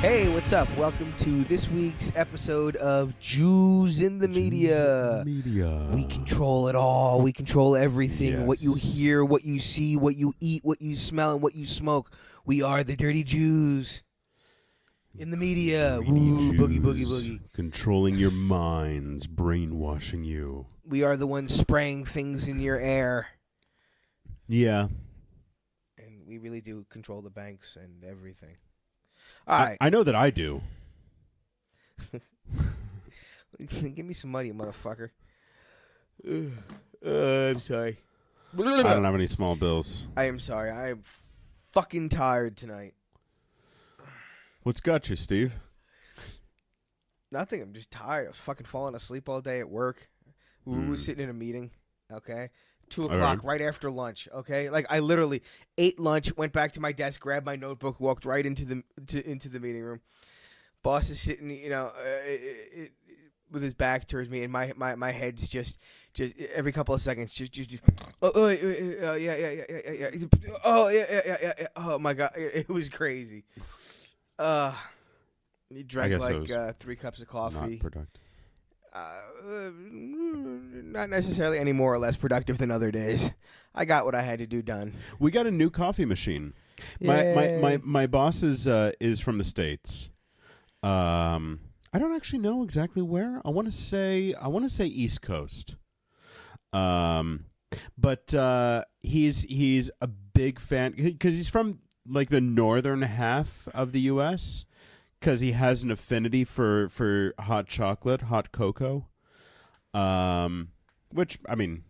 Hey, what's up? Welcome to this week's episode of Jews in the Media. We control it all. We control everything. Yes. What you hear, what you see, what you eat, what you smell, and what you smoke. We are the dirty Jews in the media. Woo, boogie, boogie, boogie. Controlling your minds, brainwashing you. We are the ones spraying things in your air. Yeah. And we really do control the banks and everything. All right. I know that I do. Give me some money, motherfucker. I'm sorry. I don't have any small bills. I am sorry. I am fucking tired tonight. What's got you, Steve? Nothing. I'm just tired. I was fucking falling asleep all day at work. We were sitting in a meeting, okay? 2 o'clock, right after lunch, okay? Like, I literally ate lunch, went back to my desk, grabbed my notebook, walked right into the meeting room. Boss is sitting, with his back towards me, and my head's just every couple of seconds, yeah. Oh my God, it was crazy. He drank like 3 cups of coffee. Not productive. Not necessarily any more or less productive than other days. I got what I had to do done. We got a new coffee machine. My boss is from the States. I don't actually know exactly where. I want to say East Coast. But he's a big fan because he's from like the northern half of the U.S. because he has an affinity for hot chocolate, hot cocoa. Which, I mean,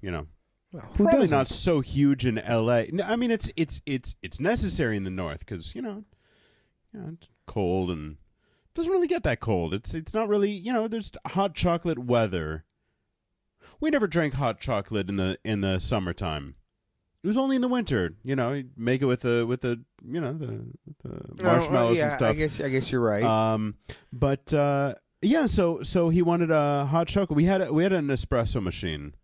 probably doesn't? not so huge in L.A. No, I mean, it's necessary in the north because it's cold and it doesn't really get that cold. It's not really there's hot chocolate weather. We never drank hot chocolate in the summertime. It was only in the winter. You'd make it with the marshmallows and stuff. I guess you're right. So he wanted a hot chocolate. We had an espresso machine,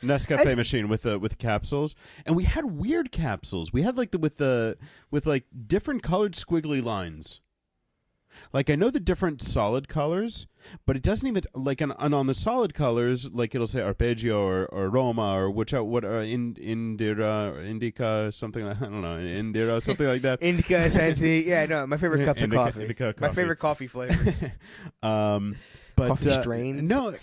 Nescafe machine with capsules, and we had weird capsules. We had like with different colored squiggly lines. Like I know the different solid colors, but it doesn't even on the solid colors like it'll say arpeggio or Roma or Indira or Indica something like I don't know Indira something like that. Indica, Sensi, yeah, no, my favorite cups of coffee. Indica coffee. My favorite coffee flavors. But coffee strains. No.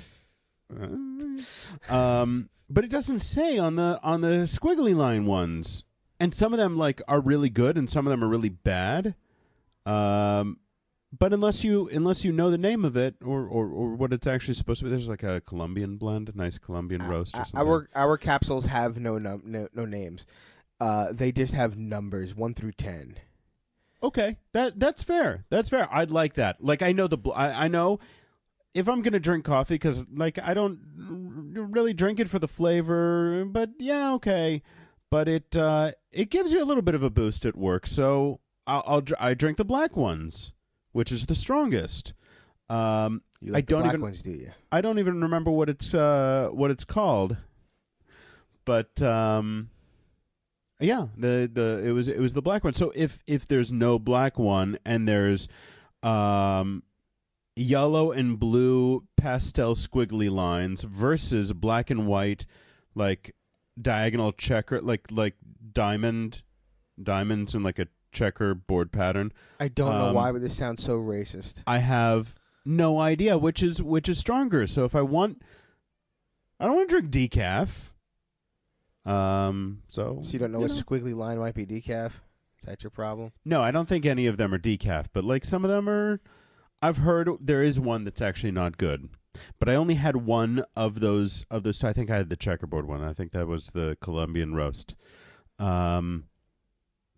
But it doesn't say on the squiggly line ones, and some of them are really good, and some of them are really bad. But unless you know the name of it or what it's actually supposed to be, there's like a Colombian blend, a nice Colombian roast or something. Our capsules have no names. They just have numbers 1 through 10. Okay, that's fair. That's fair. I'd like that. Like I know I know if I'm gonna drink coffee because I don't really drink it for the flavor, but yeah, okay. But it gives you a little bit of a boost at work, so I drink the black ones, which is the strongest. You like the black ones, do you? I don't even remember what it's called. But yeah, it was the black one. So if there's no black one and there's yellow and blue pastel squiggly lines versus black and white diagonal checker like diamonds in like a checkerboard pattern. I don't know why, but this sounds so racist. I have no idea which is stronger. So if I don't want to drink decaf. So you don't know which squiggly line might be decaf? Is that your problem? No, I don't think any of them are decaf, but some of them are. I've heard there is one that's actually not good, but I only had one of those. I think I had the checkerboard one. I think that was the Colombian roast.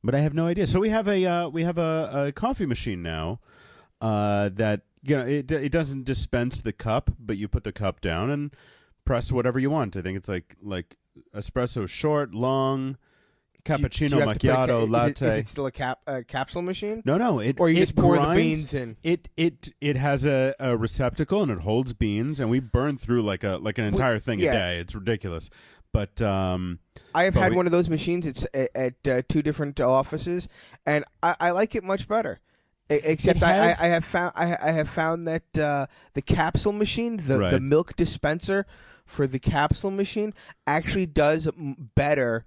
But I have no idea. So we have a coffee machine now that it doesn't dispense the cup, but you put the cup down and press whatever you want. I think it's like espresso short, long, cappuccino, macchiato, latte. Is it still a capsule machine? No. Or you just pour grinds, the beans in. It has a receptacle and it holds beans, and we burn through like an entire thing a day. It's ridiculous. But I have had one of those machines. It's at 2 different offices, and I like it much better. Except I have found that the capsule machine, the milk dispenser for the capsule machine, actually does better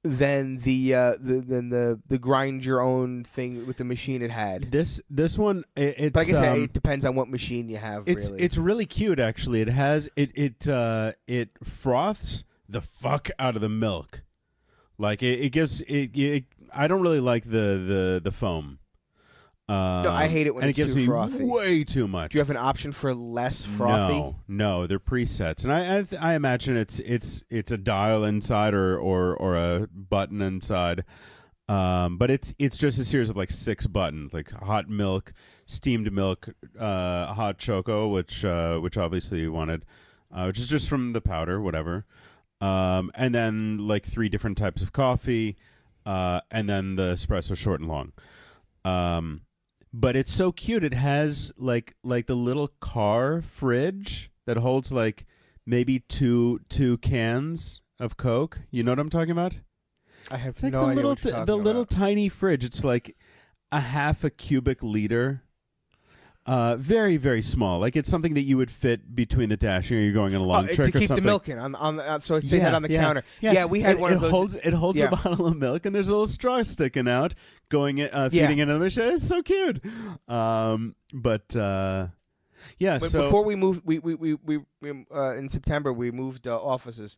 than the grind your own thing with the machine it had. This one, it's but like I said, it depends on what machine you have. It's really cute actually. It has it froths the fuck out of the milk, like it gives it. I don't really like the foam. No, I hate it when it's too frothy. Way too much. Do you have an option for less frothy? No, they're presets, and I imagine it's a dial inside or a button inside, but it's just a series of like 6 buttons, like hot milk, steamed milk, hot choco, which obviously you wanted, which is just from the powder, whatever, and then like 3 different types of coffee, and then the espresso short and long. But it's so cute. It has like the little car fridge that holds like maybe two cans of Coke. You know what I'm talking about? I have it's like no idea what you're talking about. little tiny fridge. It's like a half a cubic liter. Very, very small. Like it's something that you would fit between the dash. You're going on a long trick to keep or something. the milk in on so they had on the counter. Yeah, we had one of those. It holds a bottle of milk, and there's a little straw sticking out, feeding into the machine. It's so cute. But so before we moved, we in September we moved offices.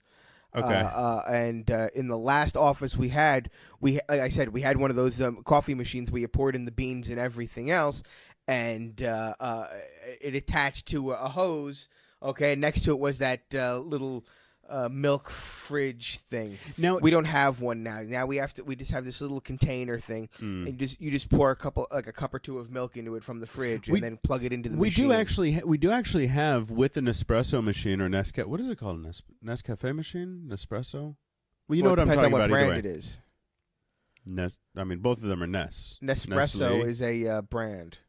Okay. And in the last office we had, like I said, we had one of those coffee machines where you poured in the beans and everything else. And it attached to a hose. Okay, next to it was that little milk fridge thing. Now we don't have one now. Now we just have this little container thing, and you just pour a cup or two of milk into it from the fridge, and then plug it into the machine. We do actually have with an espresso machine or Nescafe. What is it called? Nescafe machine? Nespresso? Well, you know what I'm talking about. Depends on what brand it is. I mean, both of them are Ness. Nespresso is a brand.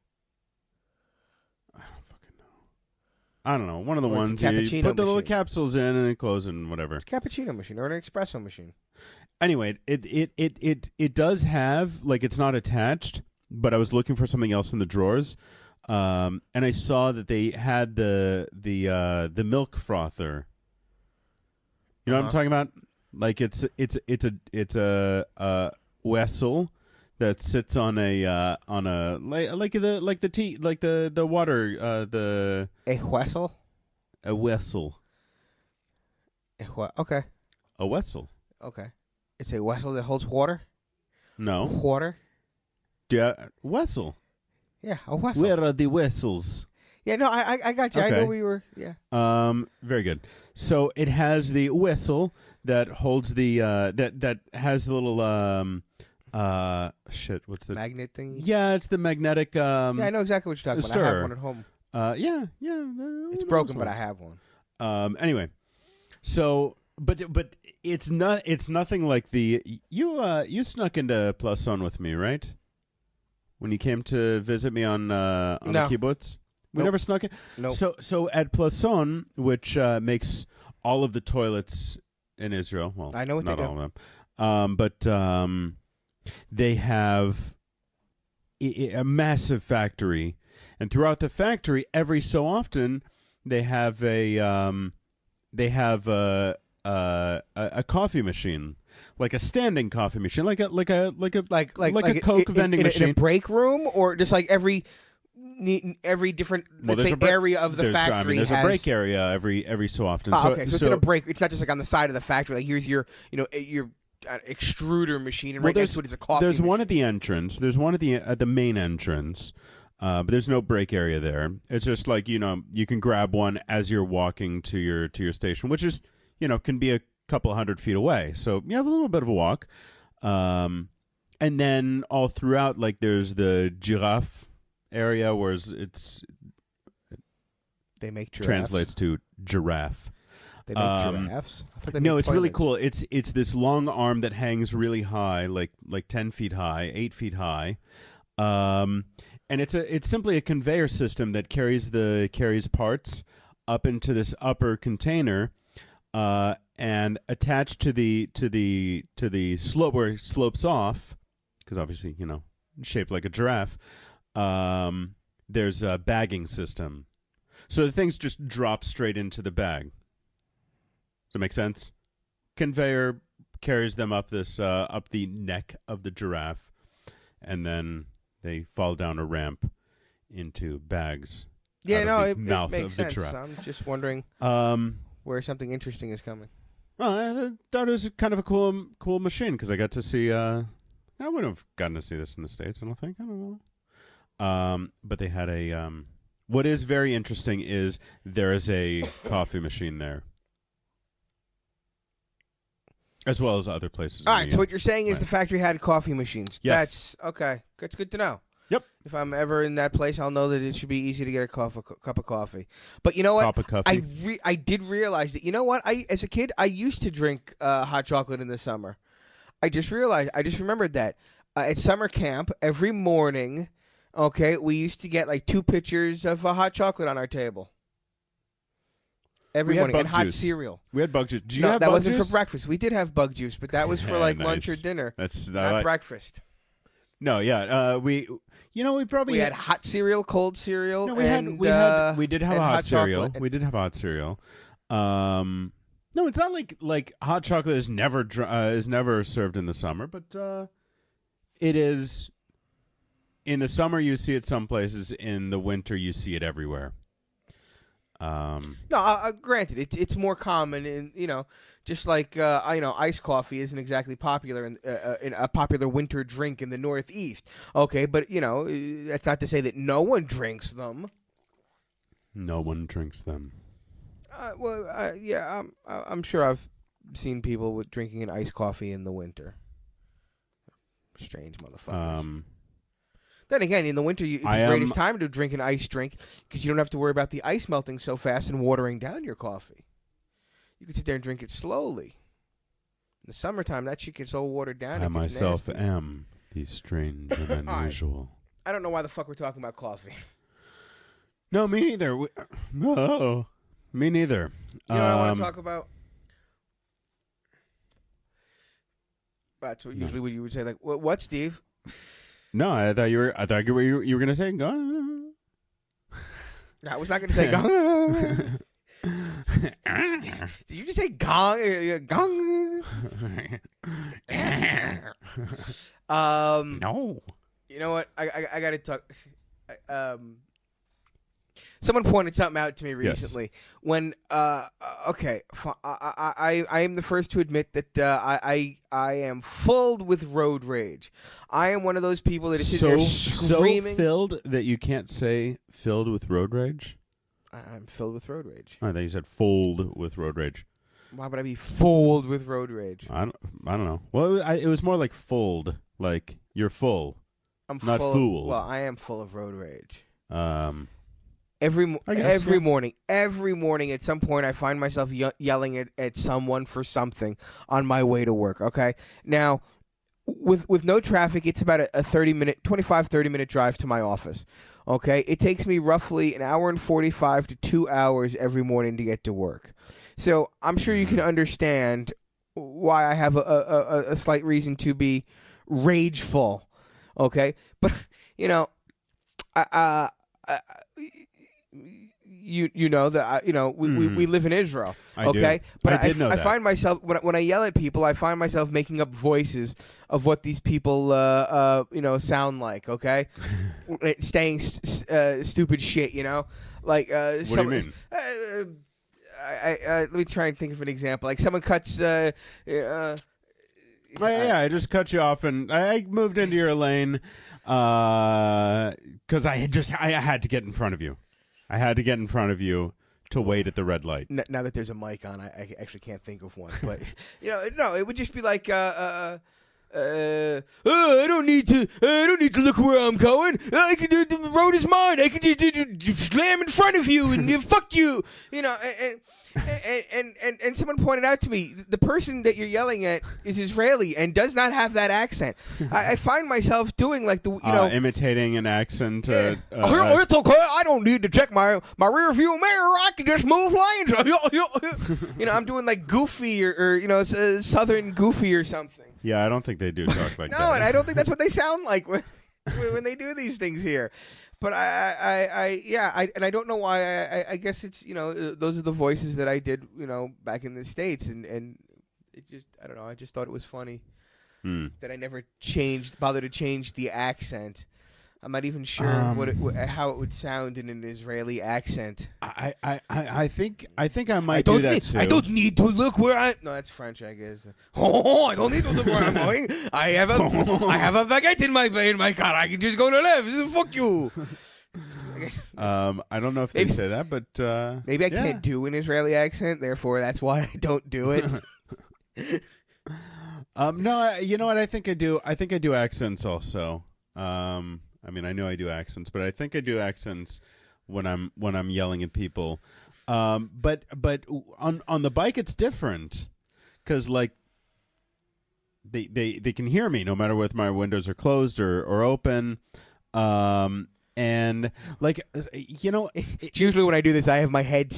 I don't know. One of the ones you put the little capsules in and it closes and whatever. It's a cappuccino machine or an espresso machine. Anyway, it does have, like, it's not attached, but I was looking for something else in the drawers, and I saw that they had the milk frother. You know what I'm talking about? Like it's a vessel that sits on a like the tea, like the water, a vessel. A vessel. Okay. A vessel. Okay. It's a vessel that holds water. No. Water. Yeah, vessel. Yeah, a vessel. Where are the vessels? Yeah, no, I got you. Okay. I know we were. Yeah. Very good. So it has the vessel that holds the that has the little what's the magnet thing? Yeah, it's the magnetic. Yeah, I know exactly what you're talking about. I have one at home. Yeah. It's broken, but I have one. Anyway, so but it's not. It's nothing like the you snuck into Plaçon with me, right? When you came to visit me on the kibbutz, we never snuck in. No. So at Plaçon, which makes all of the toilets in Israel. Well, I know what not they do. all of them, but they have a massive factory, and throughout the factory, every so often they have a coffee machine, like a standing coffee machine, like a Coke vending machine in a break room, or just like every different area of the factory. There's a break area every so often. Okay, so it's in a break. It's not just like on the side of the factory. Like here's your extruder machine, and right next to it is a coffee. There's machine. One at the entrance. There's one at the main entrance, but there's no break area there. It's just like you can grab one as you're walking to your station, which is can be a couple 100 feet away. So you have a little bit of a walk, and then all throughout, like there's the giraffe area, where they make giraffes. Translates to giraffe. They make giraffes? No, it's really cool. It's this long arm that hangs really high, like 10 feet high, 8 feet high, and it's simply a conveyor system that carries parts up into this upper container, and attached to the slope where it slopes off, because obviously shaped like a giraffe. There's a bagging system. So the things just drop straight into the bag. Does that make sense? Conveyor carries them up the neck of the giraffe, and then they fall down a ramp into bags. Yeah, no, it mouth makes of sense. the giraffe. I'm just wondering where something interesting is coming. Well, I thought it was kind of a cool machine because I got to see. I wouldn't have gotten to see this in the States. I don't think. I don't know. But they had a. What is very interesting is there is a coffee machine there, as well as other places. All right. So what you're saying is the factory had coffee machines. Yes. That's okay. That's good to know. Yep. If I'm ever in that place, I'll know that it should be easy to get a cup of coffee. But you know what? Cup of coffee. I did realize that. You know what? As a kid, I used to drink hot chocolate in the summer. I just remembered that at summer camp every morning. Okay, we used to get like 2 pitchers of hot chocolate on our table every morning, and hot cereal. We had bug juice. Do you have that bug wasn't juice? for breakfast. We did have bug juice, but that was for like nice. lunch or dinner. That's not breakfast. No, yeah. We probably had hot cereal, cold cereal. No, we did have hot cereal. And we did have hot cereal. No, it's not like hot chocolate is never served in the summer, but it is. In the summer, you see it some places. In the winter, you see it everywhere. No, granted, it's more common in just like iced coffee isn't exactly popular in a popular winter drink in the Northeast. Okay, but that's not to say that no one drinks them. No one drinks them. Yeah, I'm sure I've seen people with drinking an iced coffee in the winter. Strange motherfuckers. Then again, in the winter, it's the greatest time to drink an iced drink because you don't have to worry about the ice melting so fast and watering down your coffee. You can sit there and drink it slowly. In the summertime, that shit gets all watered down. I myself am the strange and unusual. I don't know why the fuck we're talking about coffee. No, me neither. No, me neither. You know what I want to talk about? That's what usually what you would say. Like, what, Steve? No, I thought you were going to say gong. I was not going to say gong. Did you just say gong? Gong? No. You know what? I got to talk. Someone pointed something out to me recently. Yes. When okay, I am the first to admit that I am filled with road rage. I am one of those people that is sitting there screaming. So filled that you can't say filled with road rage? I'm filled with road rage. I thought you said fold with road rage. Why would I be fooled with road rage? I don't know. Well, it was more like fold, like you're full. I'm not full fool. Well, I am full of road rage. Every morning, at some point, I find myself yelling at someone for something on my way to work. Okay, now with no traffic, it's about a 30-minute drive to my office. Okay, it takes me roughly an hour and 45 to 2 hours every morning to get to work. So I'm sure you can understand why I have a slight reason to be rageful. Okay, but You know that we live in Israel, okay? But I find myself when I yell at people, I find myself making up voices of what these people sound like, okay? Saying stupid shit, like what do you mean? Let me try and think of an example. Like someone cuts. I just cut you off, and I moved into your lane because I had to get in front of you. I had to get in front of you to wait at the red light. Now that there's a mic on, I actually can't think of one. But no, it would just be like, I don't need to look where I'm going. The road is mine. I can just slam in front of you and fuck you. And someone pointed out to me, the person that you're yelling at is Israeli and does not have that accent. I find myself doing like imitating an accent. It's okay. I don't need to check my rear view mirror. I can just move lanes. I'm doing like Goofy or Southern Goofy or something. Yeah, I don't think they do talk like that. No, and I don't think that's what they sound like. when they do these things here. But I don't know why. I guess it's those are the voices that I did back in the States, and it just I don't know. I just thought it was funny that I never bothered to change the accent. I'm not even sure how it would sound in an Israeli accent. I think I might do that too. I don't need to look where I. No, that's French, I guess. Oh, I don't need to look where I'm going. I have a baguette in my car. I can just go to left. Fuck you. I don't know if they say that, but maybe I can't do an Israeli accent. Therefore, that's why I don't do it. No, you know what? I think I do. I think I do accents also. I mean, I know I do accents, but I think I do accents when I'm yelling at people. But on the bike, it's different because like they can hear me no matter whether my windows are closed or open. And like it's usually when I do this, I have my head,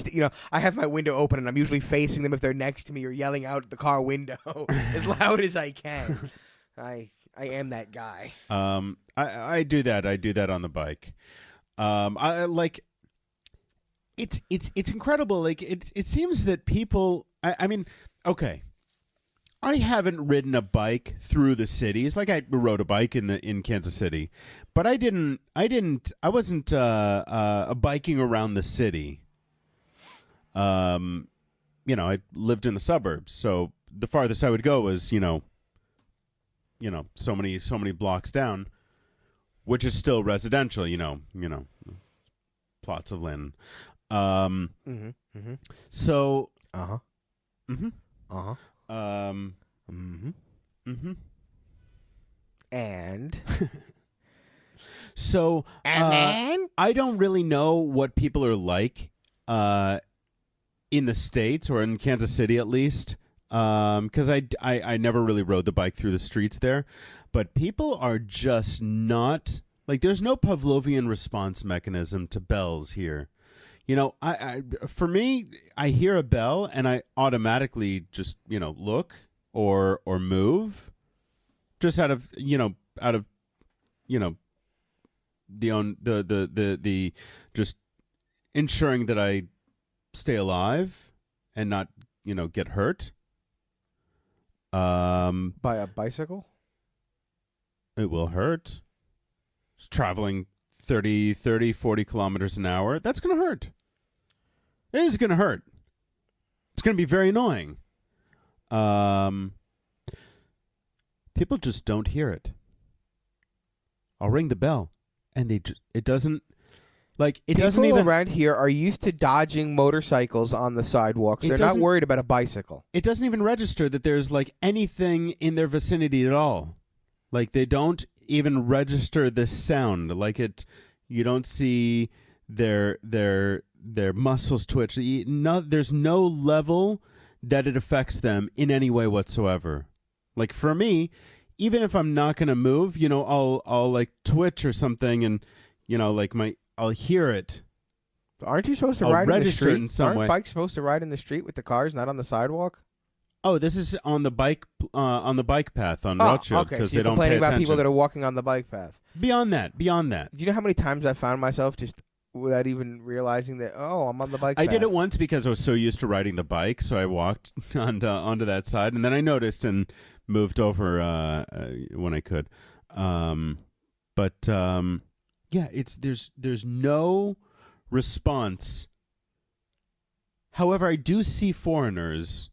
I have my window open, and I'm usually facing them if they're next to me or yelling out the car window as loud as I can. I am that guy. I do that. I do that on the bike. I like. It's incredible. Like it seems that people. I mean, okay. I haven't ridden a bike through the cities. Like I rode a bike in Kansas City, but I wasn't biking around the city. I lived in the suburbs, so the farthest I would go was so many blocks down, which is still residential, plots of land. So, and so, I don't really know what people are like, in the States or in Kansas City, at least. Because I never really rode the bike through the streets there, but people are just not like there's no Pavlovian response mechanism to bells here. For me, I hear a bell and I automatically just look or move, just out of the just ensuring that I stay alive and not get hurt. By a bicycle? It will hurt. It's traveling 30, 40 kilometers an hour. That's going to hurt. It is going to hurt. It's going to be very annoying. People just don't hear it. I'll ring the bell, and it doesn't. Like it doesn't even around here are used to dodging motorcycles on the sidewalks. They're not worried about a bicycle. It doesn't even register that there's like anything in their vicinity at all. Like they don't even register this sound. Like you don't see their muscles twitch. There's no level that it affects them in any way whatsoever. Like for me, even if I'm not gonna move, I'll like twitch or something, and I'll hear it. Aren't you supposed to ride in the street? In some Aren't way. bikes supposed to ride in the street with the cars, not on the sidewalk? Oh, this is on the bike path on Rothschild because they don't pay complaining about attention. people that are walking on the bike path. Beyond that. Do you know how many times I found myself just without even realizing that I'm on the bike path? I did it once because I was so used to riding the bike, so I walked onto that side, and then I noticed and moved over when I could. Yeah, there's no response. However, I do see foreigners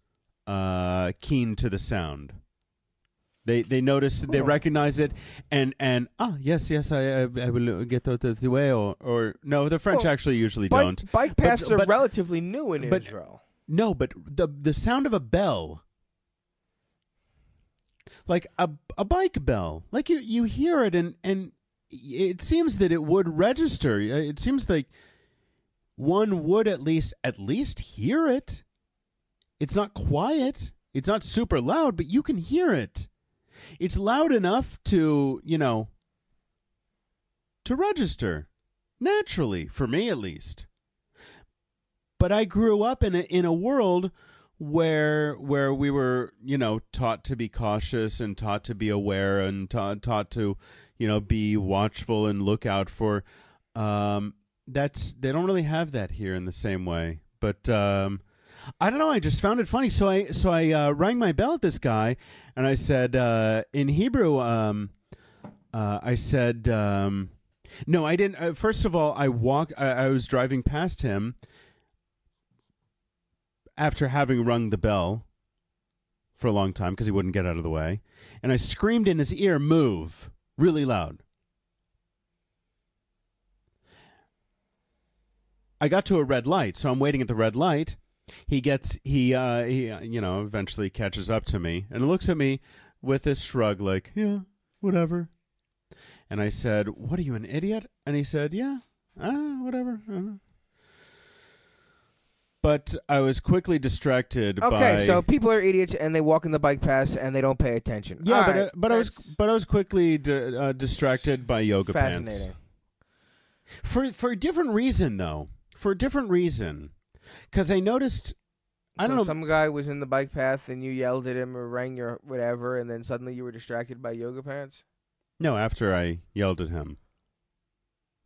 keen to the sound. They notice, they recognize it, and yes, I will get out of the way, or no, the French actually usually don't. Bike paths are relatively new in Israel. No, but the sound of a bell, like a bike bell, like you hear it, and it seems that it would register. It seems like one would at least hear it. It's not quiet. It's not super loud, but you can hear it. It's loud enough to register naturally, for me at least. But I grew up in a world where we were, taught to be cautious and taught to be aware and taught to, be watchful and look out for. They don't really have that here in the same way. But I don't know. I just found it funny. So I rang my bell at this guy, and I said in Hebrew. I said no. I didn't. First of all, I was driving past him after having rung the bell for a long time because he wouldn't get out of the way, and I screamed in his ear, "Move!" really loud. I got to a red light, so I'm waiting at the red light. He eventually catches up to me and looks at me with this shrug like, yeah, whatever. And I said, what are you, an idiot? And he said, yeah, whatever. But I was quickly distracted by... Okay, so people are idiots and they walk in the bike paths and they don't pay attention. Yeah, but I was quickly distracted by yoga pants. For a different reason, though. For a different reason. Because I noticed... I don't know. Some guy was in the bike path and you yelled at him or rang your whatever, and then suddenly you were distracted by yoga pants? No, after I yelled at him.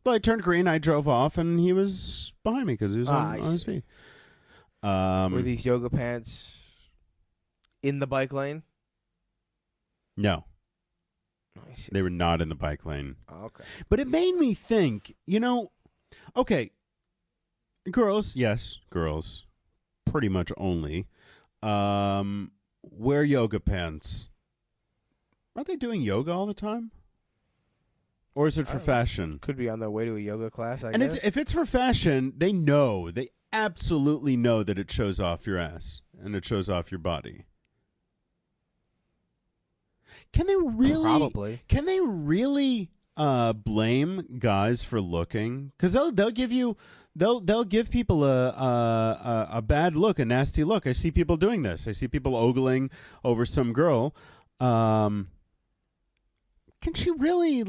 Well, I turned green, I drove off, and he was behind me because he was on his feet. Were these yoga pants in the bike lane? No. I see. They were not in the bike lane. Oh, okay. But it made me think, okay, girls, yes, girls, pretty much only, wear yoga pants. Are they doing yoga all the time? Or is it for fashion? Could be on their way to a yoga class, I guess. If it's for fashion, they absolutely know that it shows off your ass and it shows off your body. Can they really? Probably. Can they really blame guys for looking? Because they'll give people a bad look, a nasty look. I see people doing this. I see people ogling over some girl. Can she really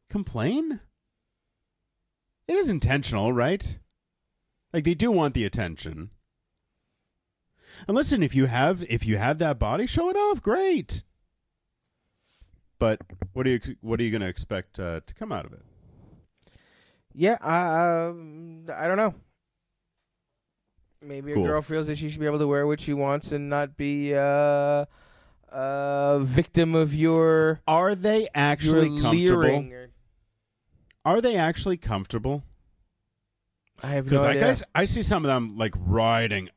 complain? It is intentional, right? They do want the attention. And listen, if you have that body, show it off. Great. But what are you going to expect to come out of it? Yeah, I don't know. Maybe Cool. A girl feels that she should be able to wear what she wants and not be victim of your. Are they actually comfortable? Are they actually comfortable? I have no idea. I see some of them riding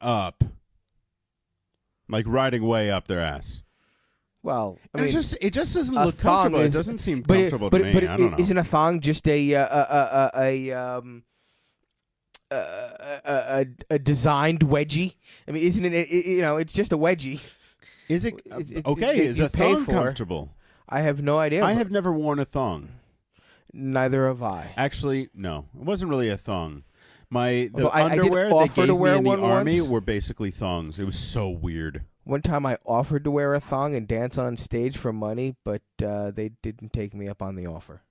way up their ass. Well, it just doesn't look comfortable. It doesn't seem comfortable to me. I don't know. Isn't a thong just a designed wedgie? I mean, isn't it? It's just a wedgie. Is it okay? Is a thong comfortable? I have no idea. I have never worn a thong. Neither have I. Actually, no. It wasn't really a thong. The I underwear did they offer gave to wear me in the one army once. were basically thongs. It was so weird. One time I offered to wear a thong and dance on stage for money, but they didn't take me up on the offer.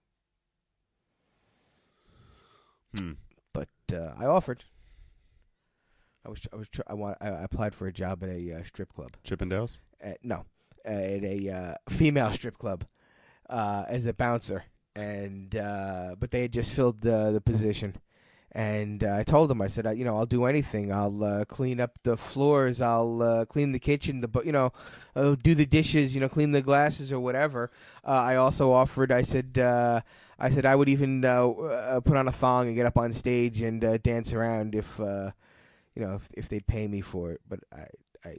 But I offered. I applied for a job at a strip club. Chippendales? No, at a female strip club as a bouncer, and but they had just filled the position. And I told them, I said, I'll do anything. I'll clean up the floors. I'll clean the kitchen. I'll do the dishes. Clean the glasses or whatever. I also offered. I said I would even put on a thong and get up on stage and dance around if they'd pay me for it. But I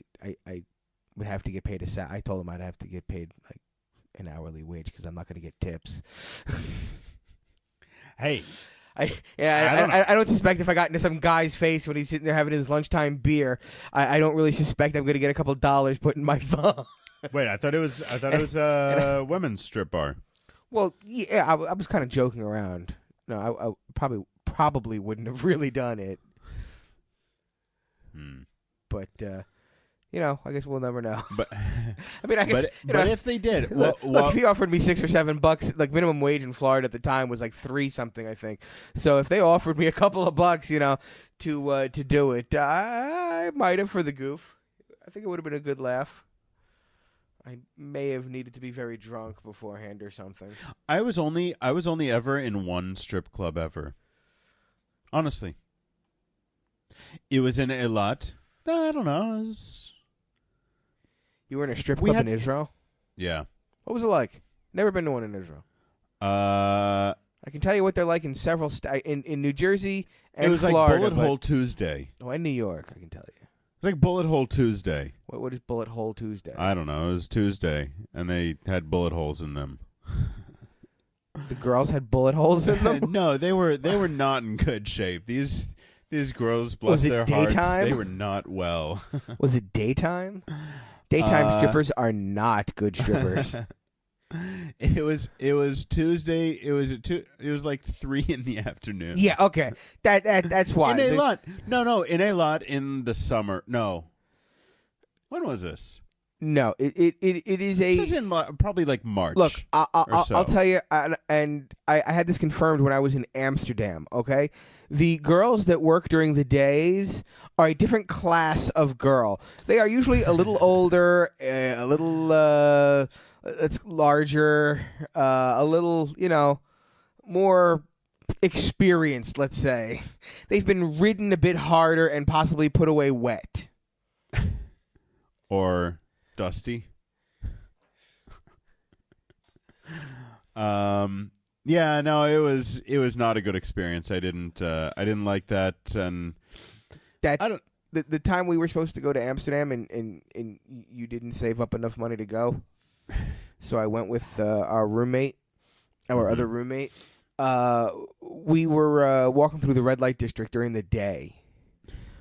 would have to get paid I told them I'd have to get paid an hourly wage because I'm not going to get tips. Hey. I don't suspect if I got into some guy's face when he's sitting there having his lunchtime beer, I don't really suspect I'm going to get a couple $, put in my thumb. Wait, I thought it was a women's strip bar. Well, yeah, I was kind of joking around. No, I probably wouldn't have really done it. But I guess we'll never know. But I mean, I guess. But if they did, look, if he offered me $6 or $7, minimum wage in Florida at the time was $3 something, I think. So if they offered me a couple of bucks, to do it, I might have for the goof. think it would have been a good laugh. I may have needed to be very drunk beforehand or something. I was only ever in one strip club ever. Honestly. It was in Eilat. No, I don't know. You were in a strip club in Israel? Yeah. What was it like? Never been to one in Israel. I can tell you what they're like in several in New Jersey and Florida. It was like Bullet Hole Tuesday. Oh, in New York, I can tell you. It's like Bullet Hole Tuesday. What is Bullet Hole Tuesday? I don't know. It was Tuesday, and they had bullet holes in them. The girls had bullet holes in them? No, they were not in good shape. These girls, bless their hearts, they were not well. Was it daytime? Daytime strippers are not good strippers. It was Tuesday. It was like 3 in the afternoon. Yeah, okay. That's why. In Eilat. No, in Eilat in the summer. No. When was this? No, it is a. This is in probably like March. Look, I'll tell you, and I had this confirmed when I was in Amsterdam. Okay, the girls that work during the days are a different class of girl. They are usually a little older, a little it's larger, a little more experienced. Let's say they've been ridden a bit harder and possibly put away wet. Or dusty. Yeah, no, it was not a good experience. I didn't like that, and that I don't. The time we were supposed to go to Amsterdam and you didn't save up enough money to go, so I went with our roommate, our other roommate. We were walking through the red light district during the day.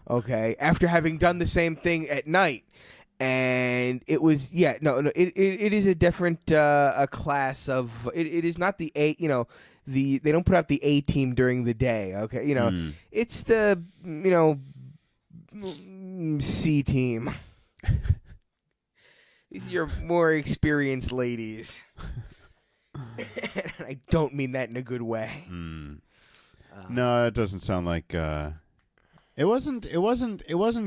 Okay, after having done the same thing at night. And it was it is a different a class of it is not the A they don't put out the A team during the day, okay, it's the C team. These are your more experienced ladies. And I don't mean that in a good way. No, it doesn't sound like It wasn't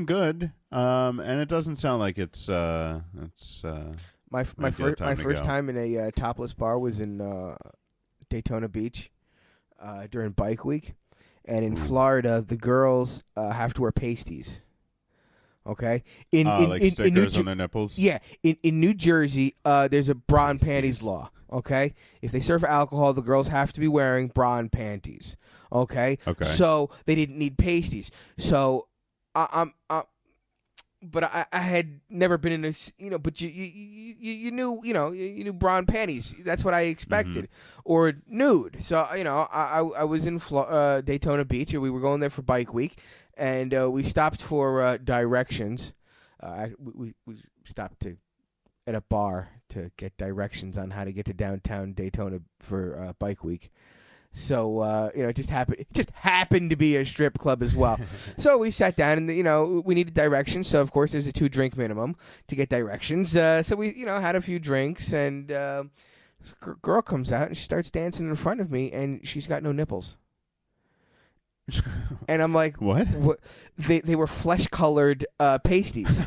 good, and it doesn't sound like it's my first time in a topless bar was in Daytona Beach during Bike Week, and in Florida the girls have to wear pasties. Okay, stickers on their nipples. Yeah, in New Jersey, there's a bra and panties law. Okay, if they serve alcohol, the girls have to be wearing bra and panties. Okay. So they didn't need pasties. So but I had never been in a but you knew you knew bra and panties. That's what I expected, or nude. So I was in Daytona Beach, and we were going there for Bike Week, and we stopped for directions. We stopped at a bar to get directions on how to get to downtown Daytona for Bike Week. So it just happened to be a strip club as well. So we sat down, and we needed directions. So of course there's a 2-drink minimum to get directions. So we had a few drinks, and girl comes out and she starts dancing in front of me, and she's got no nipples. And I'm like, what? They were flesh-colored pasties.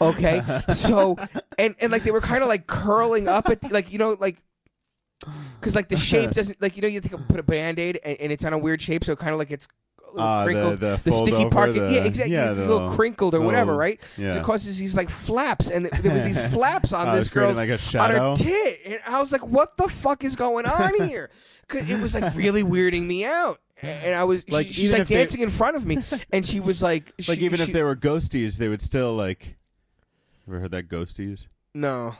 Okay, so and like they were kind of like curling up at because the shape doesn't you have to put a Band-Aid and it's on a weird shape, so kind of like it's a little crinkled. The sticky part, yeah, exactly. Yeah, it's a little crinkled or whatever, right? Yeah. It causes these flaps, and there was these flaps on this girl's like a on shadow. her tit, and I was like, "What the fuck is going on here?" Because it was really weirding me out. And I was she's dancing in front of me, and she was like, even if they were ghosties, they would still Ever heard that, ghosties? No.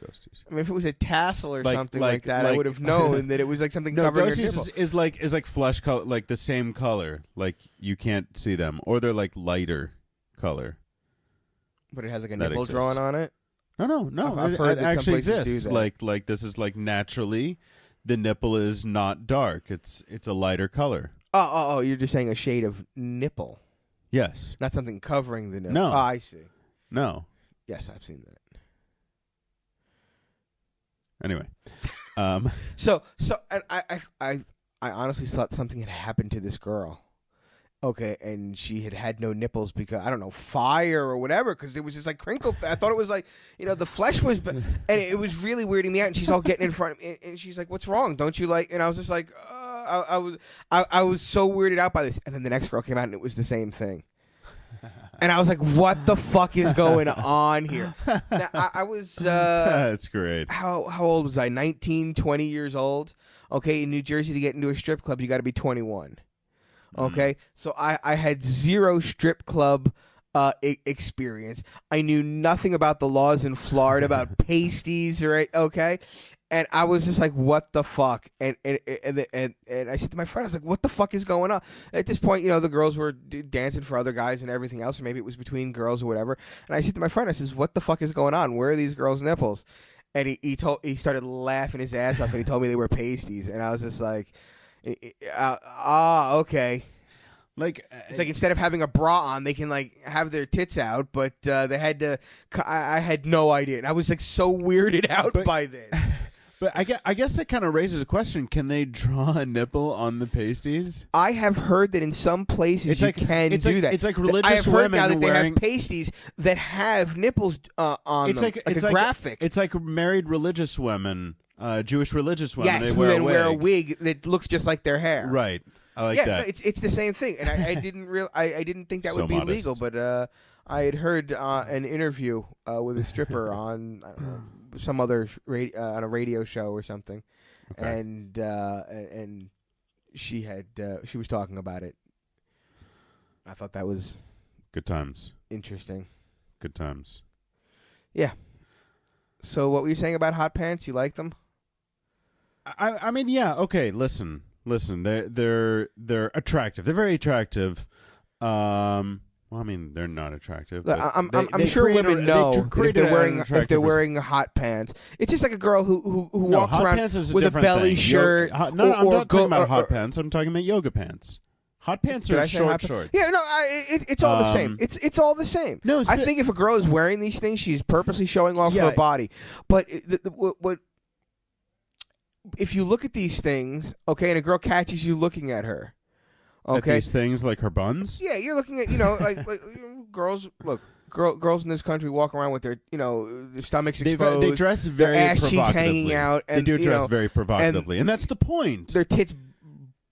Ghosties. I mean, if it was a tassel or something like that, I would have known that it was something covering her nipple. Is like flesh color, like the same color, like you can't see them, or they're like lighter color. But it has a nipple drawing on it. No. I've heard it that actually some places exists. do that. Like this is naturally, the nipple is not dark. It's a lighter color. Oh! You're just saying a shade of nipple. Yes. Not something covering the nipple. No. Oh, I see. No. Yes, I've seen that. Anyway, so and I honestly thought something had happened to this girl. Okay, and she had no nipples because I don't know, fire or whatever, because it was just like crinkled. I thought it was like, the flesh was, and it was really weirding me out. And she's all getting in front of me, and she's like, "What's wrong? Don't you like?" And I was just like, I was so weirded out by this. And then the next girl came out, and it was the same thing. And I was like, "What the fuck is going on here?" Now, I was. That's great. How old was I? 19, 20 years old. Okay, in New Jersey, to get into a strip club, you got to be 21. Okay, so I had zero strip club experience. I knew nothing about the laws in Florida about pasties, right? Okay, and I was just like, "What the fuck?" And I said to my friend, "I was like, what the fuck is going on?" At this point, the girls were dancing for other guys and everything else, or maybe it was between girls or whatever. And I said to my friend, I says, "What the fuck is going on? Where are these girls' nipples?" And he started laughing his ass off, and he told me they were pasties, and I was just like. Okay. Like it's like instead of having a bra on, they can like have their tits out, but they had to. I had no idea, and I was like so weirded out by this. But I guess that kind of raises a question: can they draw a nipple on the pasties? I have heard that in some places can do that. It's like religious I have heard women now that wearing... they have pasties that have nipples on them. It's a graphic. It's like married religious women. Jewish religious women, yes, they who wear then a wig. wear a wig that looks just like their hair. Right, I like that. Yeah, no, it's the same thing, and I didn't I didn't think that so would be modest. legal, but I had heard an interview with a stripper on some other on a radio show or something, okay. and she was talking about it. I thought that was good times. Interesting. Good times. Yeah. So what were you saying about hot pants? You like them? I mean, yeah, okay. Listen. They're attractive. They're very attractive. Well, I mean, they're not attractive. I'm sure women know if they're wearing hot pants. It's just like a girl who walks around with a belly shirt. I'm not talking about hot pants. I'm talking about yoga pants. Hot pants are short shorts. Yeah, no, it's all the same. It's all the same. No, I think if a girl is wearing these things, she's purposely showing off her body. But what if you look at these things, okay, and a girl catches you looking at her, okay, at these things like her buns. Yeah, you're looking at like girls. Look, girls in this country walk around with their their stomachs exposed. They dress very their ass provocatively. cheeks hanging out. And, they do dress very provocatively, and that's the point. Their tits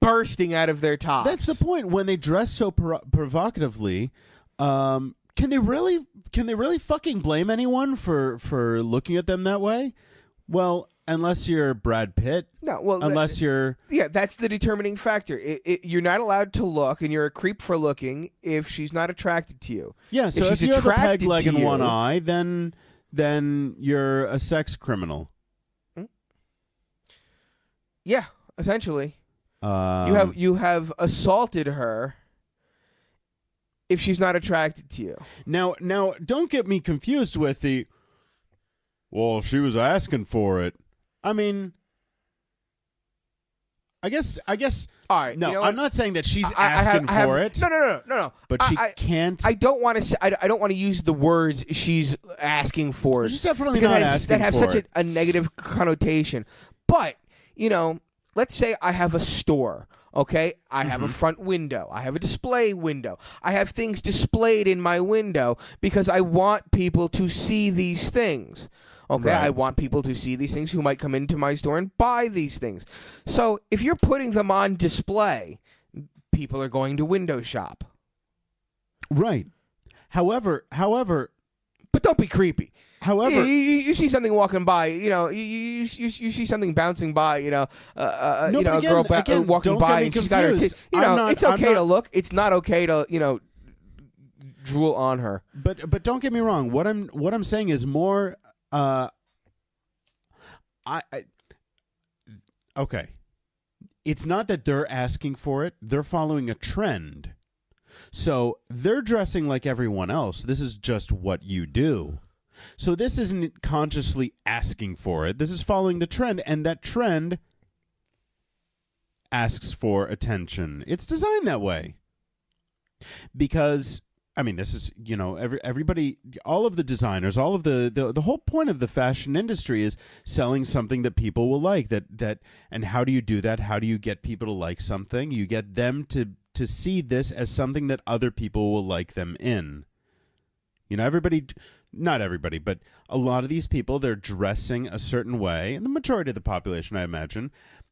bursting out of their tops. That's the point. When they dress so provocatively, can they really fucking blame anyone for looking at them that way? Well, unless you're Brad Pitt. No, well, unless you're... Yeah, that's the determining factor. You're not allowed to look, and you're a creep for looking if she's not attracted to you. Yeah, so if you have a peg leg and one eye, then you're a sex criminal. Yeah, essentially. You have assaulted her if she's not attracted to you. Now, don't get me confused with the... Well, she was asking for it. I mean, I guess. All right. No, I'm not saying that she's asking for it. No. But she can't. I don't want to say. I don't want to use the words "she's asking for it." She's definitely not asking that have for such it. a negative connotation. But let's say I have a store. Okay, I have a front window. I have a display window. I have things displayed in my window because I want people to see these things. Okay, right. I want people to see these things who might come into my store and buy these things. So if you're putting them on display, people are going to window shop. Right. However. But don't be creepy. However, you see something walking by, you see something bouncing by, a girl walking by and she's got her tits. It's okay to look. It's not okay to, drool on her. But don't get me wrong. What I'm saying is more. Okay. It's not that they're asking for it. They're following a trend. So they're dressing like everyone else. This is just what you do. So this isn't consciously asking for it. This is following the trend, and that trend asks for attention. It's designed that way. Because, I mean, this is, everybody, all of the designers, all of the whole point of the fashion industry is selling something that people will like. And how do you do that? How do you get people to like something? You get them to see this as something that other people will like them in. You know, not everybody, but a lot of these people, they're dressing a certain way, and the majority of the population, I imagine,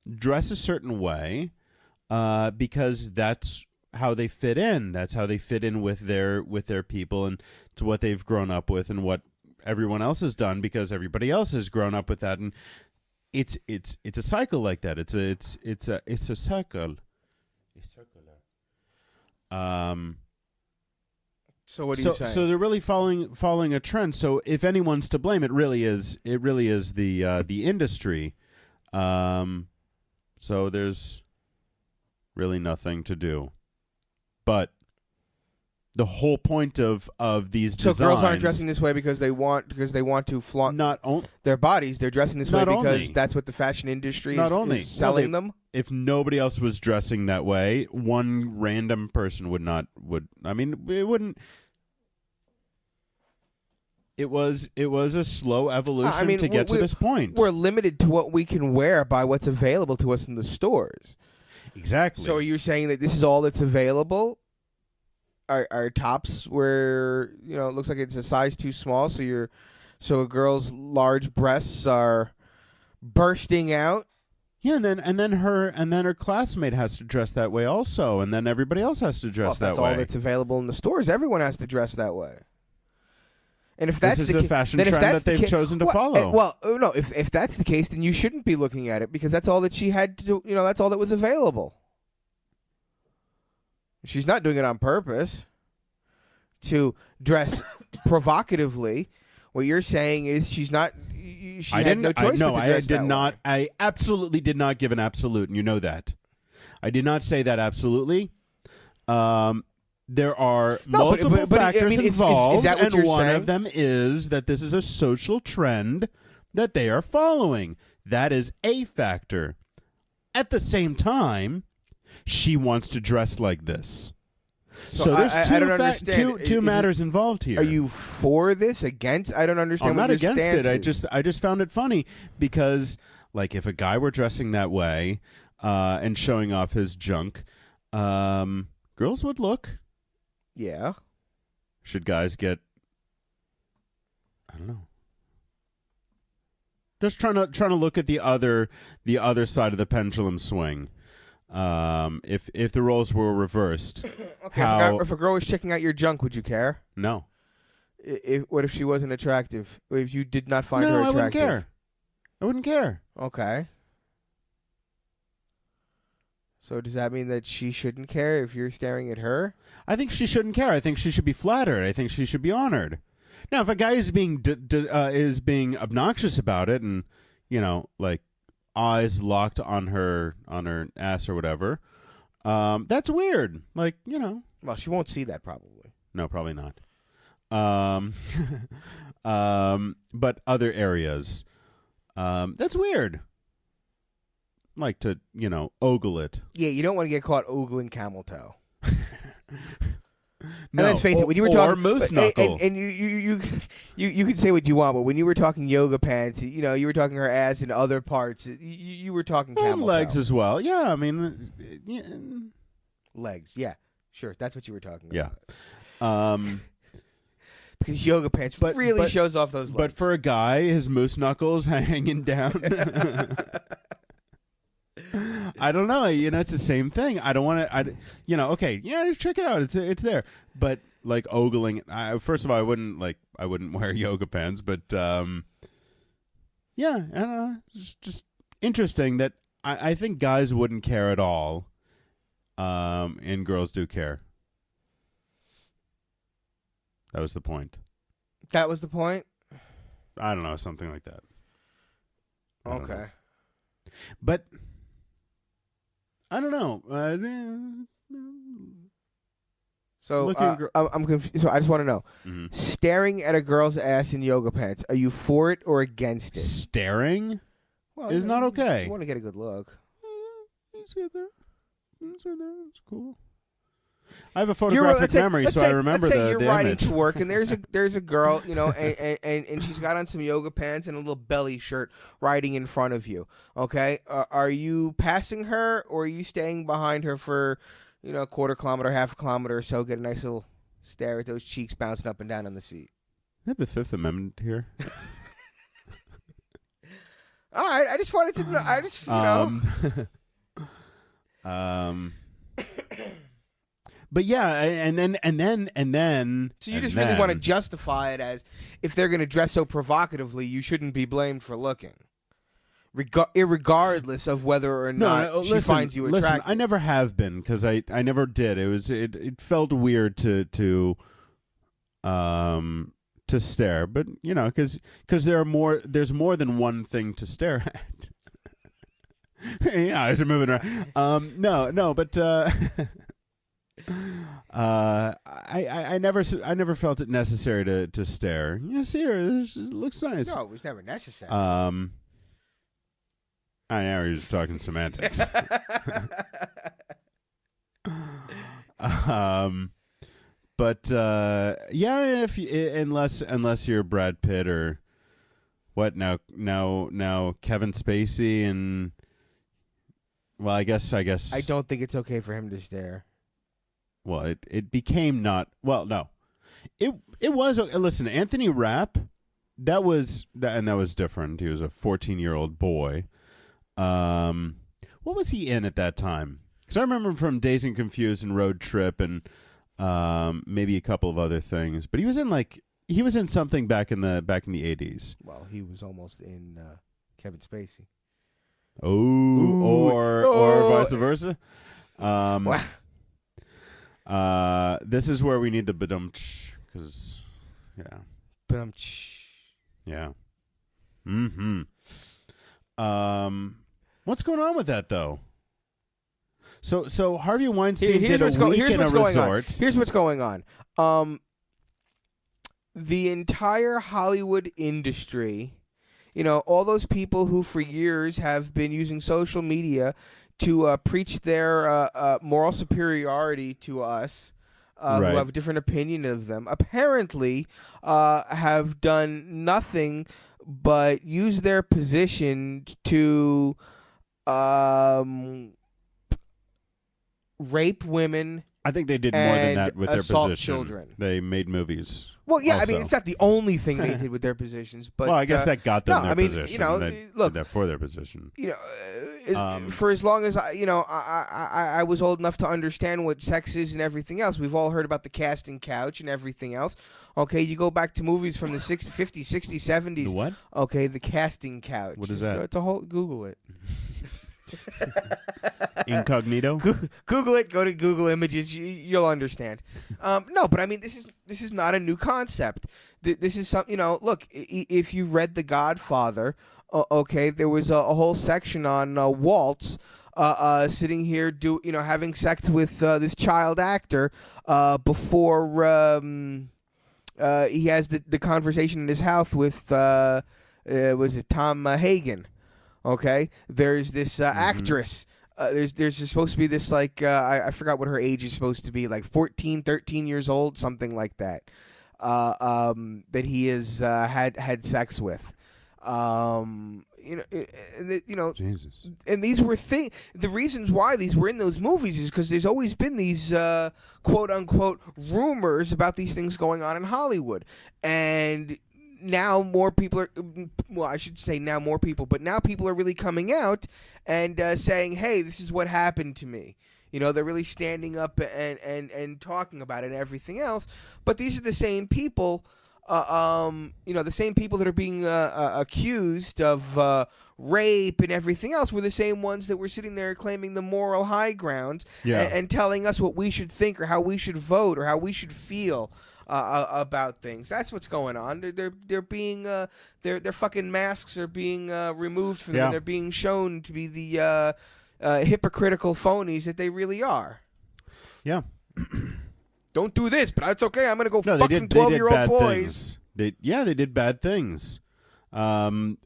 dress a certain way because that's how they fit in. That's how they fit in with their people and to what they've grown up with and what everyone else has done because everybody else has grown up with that. And it's a cycle like that. It's a circle. So what are you saying? So they're really following a trend. So if anyone's to blame, it really is the industry. So there's really nothing to do. But the whole point of these designs. So girls aren't dressing this way because they want to flaunt their bodies. They're dressing this way because that's what the fashion industry is selling them. If nobody else was dressing that way, one random person would. I mean, it wouldn't. It was a slow evolution to get to this point. We're limited to what we can wear by what's available to us in the stores. Exactly. So are you saying that this is all that's available? Are tops where it looks like it's a size too small, so a girl's large breasts are bursting out? Yeah, and then her classmate has to dress that way also, and then everybody else has to dress that way. That's all that's available in the stores. Everyone has to dress that way. And if that's this is the fashion trend that they've chosen to follow. No, if that's the case, then you shouldn't be looking at it because that's all that she had to do. That's all that was available. She's not doing it on purpose to dress provocatively. What you're saying is she had no choice but to dress that way. I absolutely did not give an absolute, and you know that. I did not say that absolutely. There are multiple factors involved, and one of them is that this is a social trend that they are following. That is a factor. At the same time, she wants to dress like this. So there's two matters involved here. Are you for this? Against? I don't understand. I'm not against it. I just found it funny because, like, if a guy were dressing that way and showing off his junk, girls would look. Yeah. Should guys get? I don't know. Just trying to look at the other side of the pendulum swing. If the roles were reversed, okay. If a girl was checking out your junk, would you care? No. What if she wasn't attractive? If you did not find her attractive? I wouldn't care. Okay. So does that mean that she shouldn't care if you're staring at her? I think she shouldn't care. I think she should be flattered. I think she should be honored. Now, if a guy is being obnoxious about it, and like eyes locked on her ass or whatever, that's weird. Like Well, she won't see that probably. No, probably not. But other areas, that's weird. Like to ogle it. Yeah, you don't want to get caught ogling camel toe. No, and let's face it, when you were talking moose knuckle, and you can say what you want, but when you were talking yoga pants, you were talking her ass and other parts. You were talking camel legs toe. as well. Yeah, I mean, legs. Yeah, sure, that's what you were talking about. Yeah. Because yoga pants really shows off those legs. But for a guy, his moose knuckles hanging down. I don't know. It's the same thing. I don't want to. Okay. Yeah, just check it out. It's there. But like ogling. First of all, I wouldn't wear yoga pants. But yeah, I don't know. It's just interesting that I think guys wouldn't care at all, and girls do care. That was the point. That was the point? I don't know, something like that. Okay. But I don't know. So I'm confused. So I just want to know: staring at a girl's ass in yoga pants, are you for it or against it? Staring is not okay. You want to get a good look. It's there. It's cool. I have a photographic memory, so I remember the image. Let's say you're riding to work, and there's a girl, and she's got on some yoga pants and a little belly shirt riding in front of you. Okay, are you passing her, or are you staying behind her for a quarter kilometer, half a kilometer or so, get a nice little stare at those cheeks bouncing up and down on the seat. I have the Fifth Amendment here. All right, I just wanted to know. I just, But yeah, and then. So you just really want to justify it as if they're going to dress so provocatively, you shouldn't be blamed for looking, irregardless of whether or not she finds you attractive. Listen, I never have been because I never did. It felt weird to stare, but because there's more than one thing to stare at. Yeah, eyes are moving around. No, but I never felt it necessary to stare. See her. This looks nice. No, it was never necessary. I know you're just talking semantics. But yeah, unless you're Brad Pitt or what now Kevin Spacey and well, I guess I don't think it's okay for him to stare. Well, it became not well. No, it was. Listen, Anthony Rapp, that was different. He was a 14-year-old boy. What was he in at that time? Because I remember him from Dazed and Confused and Road Trip and maybe a couple of other things. But he was in something back in the 80s. Well, he was almost in Kevin Spacey. Or vice versa. Wow. This is where we need the badumch because yeah. Badumch. Yeah. What's going on with that though? So Harvey Weinstein did a week in a resort. Here's what's going on. The entire Hollywood industry, all those people who for years have been using social media to preach their moral superiority to us, who have a different opinion of them, apparently have done nothing but use their position to rape women. I think they did more than that with their position. Children. They made movies. Well, yeah, also. I mean, it's not the only thing they did with their positions, but well, I guess that got them their position. They look, did that for their position. For as long as I was old enough to understand what sex is and everything else, we've all heard about the casting couch and everything else. Okay, you go back to movies from the 50s, 60s, 70s. The what? Okay, the casting couch. What is that? It's a whole. Google it. Incognito. Google it. Go to Google Images. You'll understand. No, but I mean, this is not a new concept. This is something. Look, if you read The Godfather, okay, there was a whole section on Waltz sitting here having sex with this child actor before he has the conversation in his house with was it Tom Hagen? Okay, there's this actress. There's supposed to be this I forgot what her age is supposed to be, like 14, 13 years old, something like that. That he has had sex with. Jesus. And these were the reasons why these were in those movies is because there's always been these quote unquote rumors about these things going on in Hollywood, and now more people are, well, I should say now more people, but now people are really coming out and saying, hey, this is what happened to me. They're really standing up and talking about it and everything else. But these are the same people, the same people that are being accused of rape and everything else were the same ones that were sitting there claiming the moral high ground and telling us what we should think or how we should vote or how we should feel about things. That's what's going on. They're being their fucking masks are being removed from them. And they're being shown to be the hypocritical phonies that they really are. Yeah. Don't do this, but it's okay. I'm gonna go fuck some 12-year-old boys. They did bad things. I don't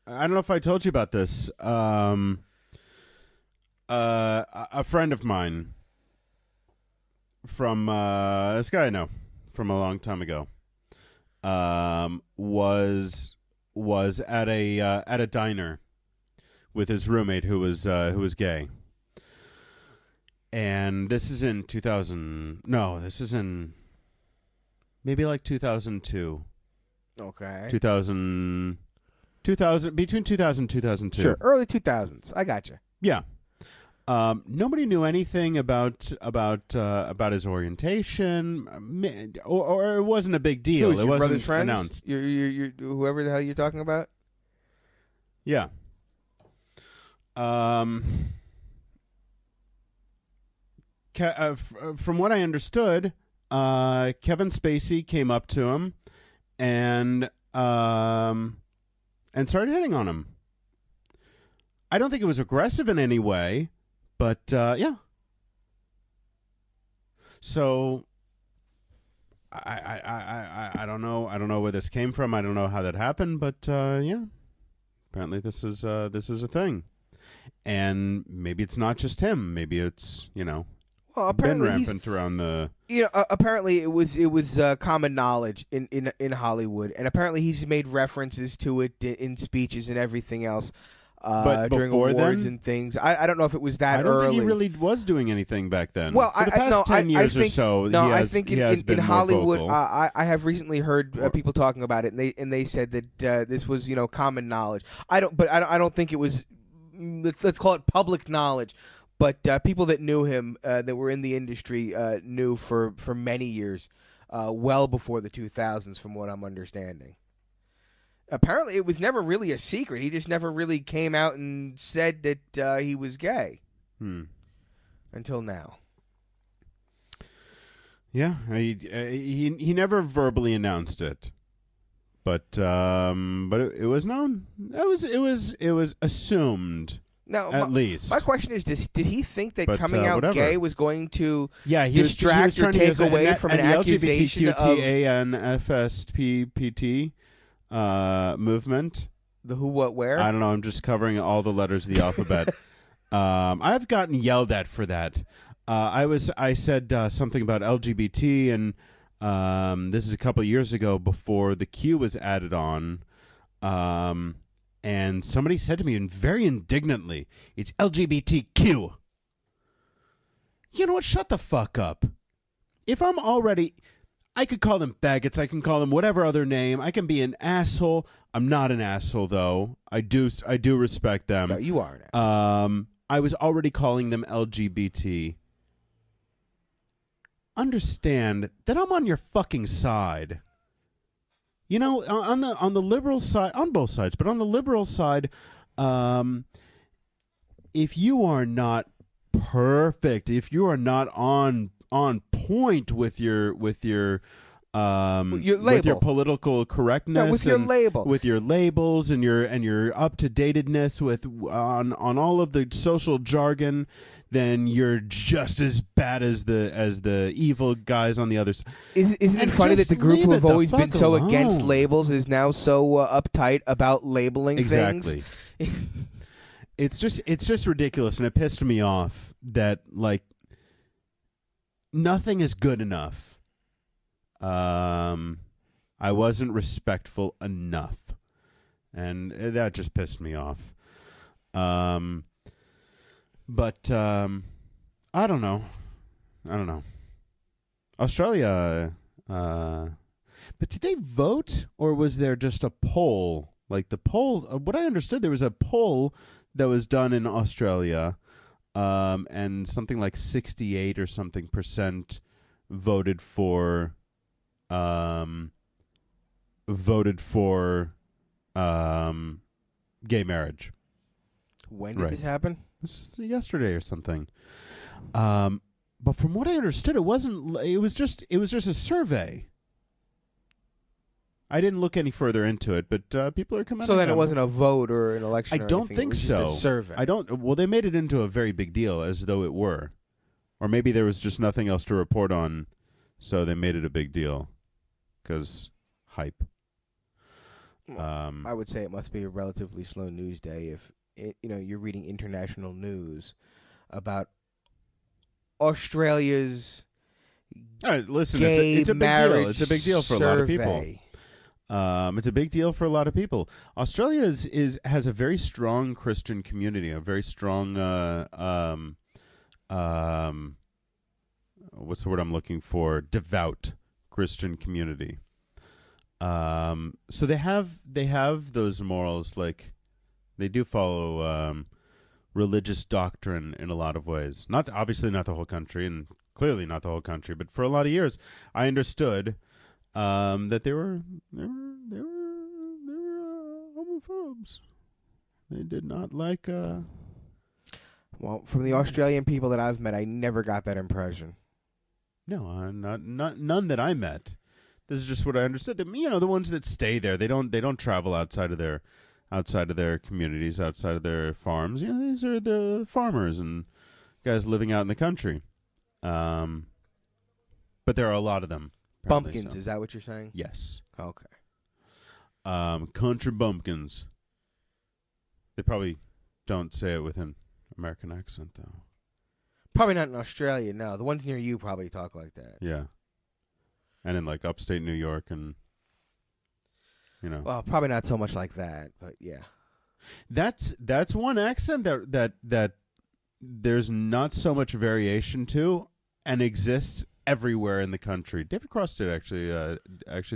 know if I told you about this. A friend of mine from this guy I know from a long time ago was at a diner with his roommate who was gay, And this is in 2000. No, this is in maybe like 2002. Okay. 2000 between 2000 and 2002. Sure, early 2000s. I got you. Yeah. Nobody knew anything about his orientation, or it wasn't a big deal. It wasn't announced. Your whoever the hell you're talking about. Yeah. From what I understood, Kevin Spacey came up to him and started hitting on him. I don't think it was aggressive in any way, but yeah. So I don't know. I don't know where this came from. I don't know how that happened, but yeah. Apparently, this is a thing, and maybe it's not just him. Maybe it's been rampant around the. Apparently it was common knowledge in Hollywood, and apparently he's made references to it in speeches and everything else. But during awards and things, I don't know if it was that early. I don't think he really was doing anything back then. Well, for the past 10 years or so, I think in Hollywood, I I have recently heard people talking about it, and they said that this was common knowledge. I don't think it was. Let's call it public knowledge. But people that knew him, that were in the industry, knew for many years, well before the 2000s, from what I'm understanding. Apparently, it was never really a secret. He just never really came out and said that he was gay. Until now. Yeah, he never verbally announced it, but it was known. It was assumed. Now, at least. My question is, did he think that coming out whatever. gay was going to distract or take away from an accusation of LGBTQTANFSPPT movement? The who, what, where? I don't know. I'm just covering all the letters of the alphabet. I've gotten yelled at for that. I said something about LGBT, and this is a couple of years ago before the Q was added on. And somebody said to me very indignantly, "It's LGBTQ." You know what? Shut the fuck up. If I'm already... I could call them faggots. I can call them whatever other name. I can be an asshole. I'm not an asshole, though. I do respect them. No, you are an asshole. I was already calling them LGBT. Understand that I'm on your fucking side. On the liberal side, on both sides, but on the liberal side, if you are not perfect, if you are not on point with your political correctness, with your label, with your labels and your up to datedness on all of the social jargon, then you're just as bad as the evil guys on the other side. Isn't it funny that the group who have always been so against labels is now so uptight about labeling things? It's just ridiculous, and it pissed me off that nothing is good enough. I wasn't respectful enough, and that just pissed me off. But I don't know. Australia, but did they vote, or was there just a poll? Like the poll, what I understood, there was a poll that was done in Australia, and something like 68 or something % voted for gay marriage. When did this happen? This was yesterday or something. But from what I understood, it wasn't. It was just a survey. I didn't look any further into it, but people are coming. So then it wasn't a vote or an election. I don't think so. Just a survey. Well, they made it into a very big deal, as though it were, or maybe there was just nothing else to report on, so they made it a big deal, because hype. I would say it must be a relatively slow news day if you're reading international news about Australia's. All right, listen, gay it's a big deal. It's a big deal for survey. a lot of people. It's a big deal for a lot of people. Australia has a very strong Christian community, a very strong what's the word I'm looking for? Devout Christian community. So they have those morals, like they do follow religious doctrine in a lot of ways. Obviously not the whole country, and clearly not the whole country, but for a lot of years, I understood that they were homophobes. They did not like. Well, from the Australian people that I've met, I never got that impression. No, none that I met. This is just what I understood. The ones that stay there, they don't travel outside of their communities, outside of their farms. These are the farmers and guys living out in the country. But there are a lot of them. Bumpkins, is that what you're saying? Yes. Okay. Country bumpkins. They probably don't say it with an American accent, though. Probably not in Australia, no. The ones near you probably talk like that. Yeah. And in, like, upstate New York and, Well, probably not so much like that, but yeah. That's one accent that there's not so much variation to and exists everywhere in the country. David Cross did actually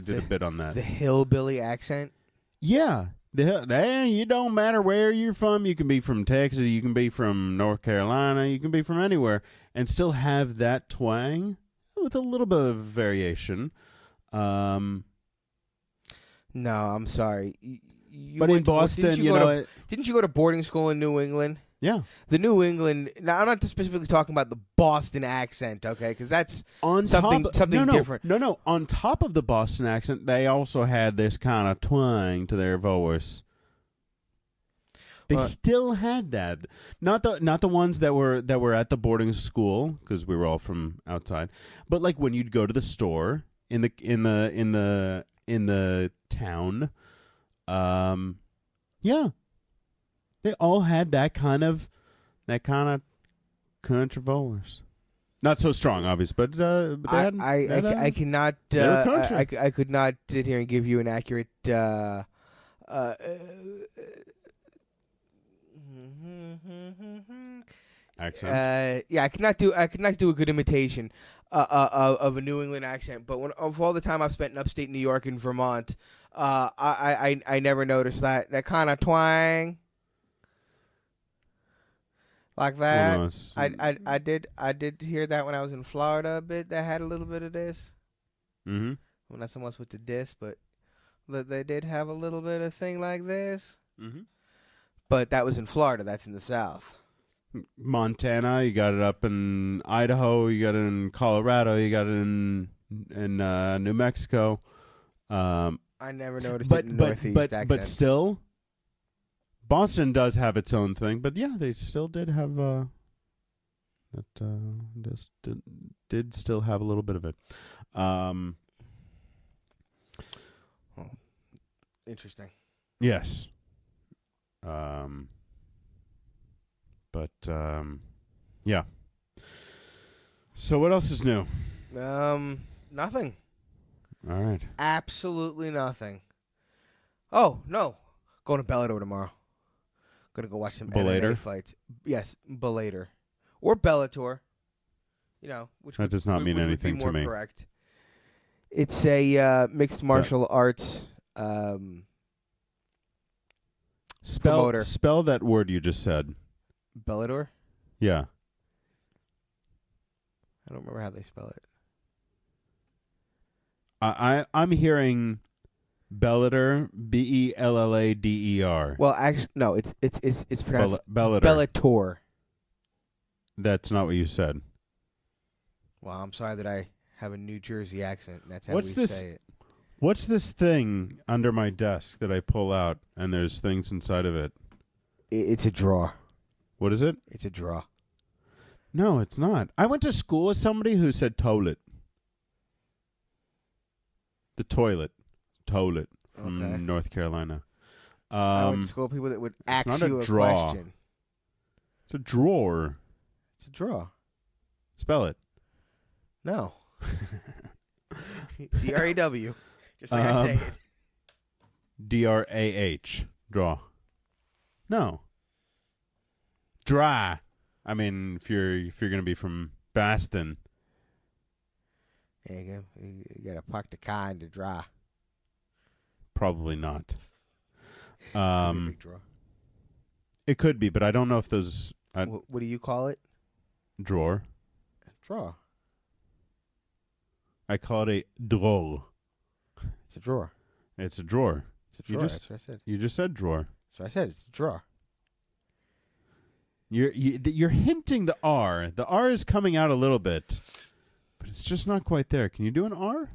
did a bit on that. The hillbilly accent? Yeah. You don't matter where you're from. You can be from Texas. You can be from North Carolina. You can be from anywhere and still have that twang with a little bit of variation. No, I'm sorry. But in Boston, didn't you go to boarding school in New England? Yeah. The New England. Now, I'm not specifically talking about the Boston accent, okay? Because that's something different. No. On top of the Boston accent, they also had this kind of twang to their voice. They still had that. Not the ones that were at the boarding school, because we were all from outside. But like when you'd go to the store in the town, yeah. They all had that kind of country voice. Not so strong, obviously, but they had. I cannot. I could not sit here and give you an accurate. Accent. Yeah, I could not do a good imitation of a New England accent. But of all the time I've spent in upstate New York and Vermont, I never noticed that kind of twang. Like that, I did hear that when I was in Florida a bit. That had a little bit of this. Mm-hmm. Well, not so much with the diss, but they did have a little bit of thing like this. Mm-hmm. But that was in Florida. That's in the South. Montana, you got it up in Idaho. You got it in Colorado. You got it in New Mexico. I never noticed it in Northeast accents. But still. Boston does have its own thing, but yeah, they still did have did still have a little bit of it. Interesting. Yes. Yeah. So what else is new? Nothing. All right. Absolutely nothing. Oh no, going to Bellator tomorrow. Gonna go watch some MMA fights. Yes, Bellator or Bellator. Which that does not mean anything to me. Correct. It's a mixed martial arts promoter. Spell that word you just said. Bellator. Yeah. I don't remember how they spell it. I'm hearing Bellator, Bellader. Well, actually, no, it's pronounced Bellator. Bellator. That's not what you said. Well, I'm sorry that I have a New Jersey accent. And that's how say it. What's this thing under my desk that I pull out and there's things inside of it? It's a drawer. What is it? It's a drawer. No, it's not. I went to school with somebody who said toilet. The toilet. Toilet from North Carolina. I went to school with people that would ask you a draw. question. It's a drawer. It's a drawer. Spell it. No. D-R-A-W. Just like I say it. D-R-A-H. Draw. No. Dry. I mean, if you're gonna be from Boston, Yeah, you gotta park the car in the draw. probably not. Could be a big draw. It could be, but I don't know if those What do you call it? drawer. Draw. I call it a drawer. It's a drawer. It's a drawer. It's a drawer. That's what I said. You just said drawer. So I said it's a drawer. You're hinting the R. The R is coming out a little bit, but it's just not quite there. Can you do an R?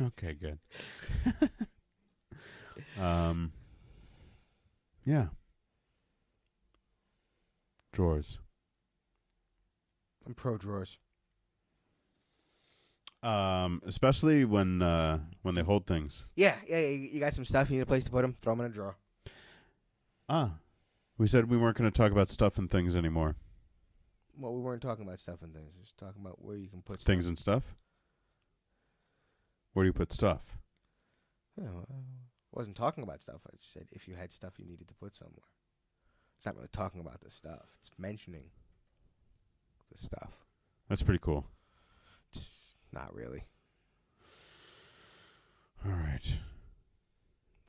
Okay, good. Yeah. Drawers. I'm pro drawers. Especially when they hold things. Yeah. You got some stuff. You need a place to put them. Throw them in a drawer. We said we weren't going to talk about stuff and things anymore. Well, we weren't talking about stuff and things. We were just talking about where you can put Things stuff. and stuff? Where do you put stuff? Yeah, I wasn't talking about stuff. I just said if you had stuff you needed to put somewhere. It's not really talking about the stuff. It's mentioning the stuff. That's pretty cool. Not really. All right.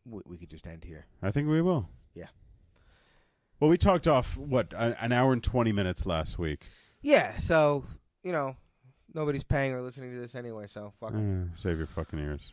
We could just end here. I think we will. Yeah. Well, we talked off, an hour and 20 minutes last week. Yeah, so, nobody's paying or listening to this anyway, so fuck 'em. Save your fucking ears.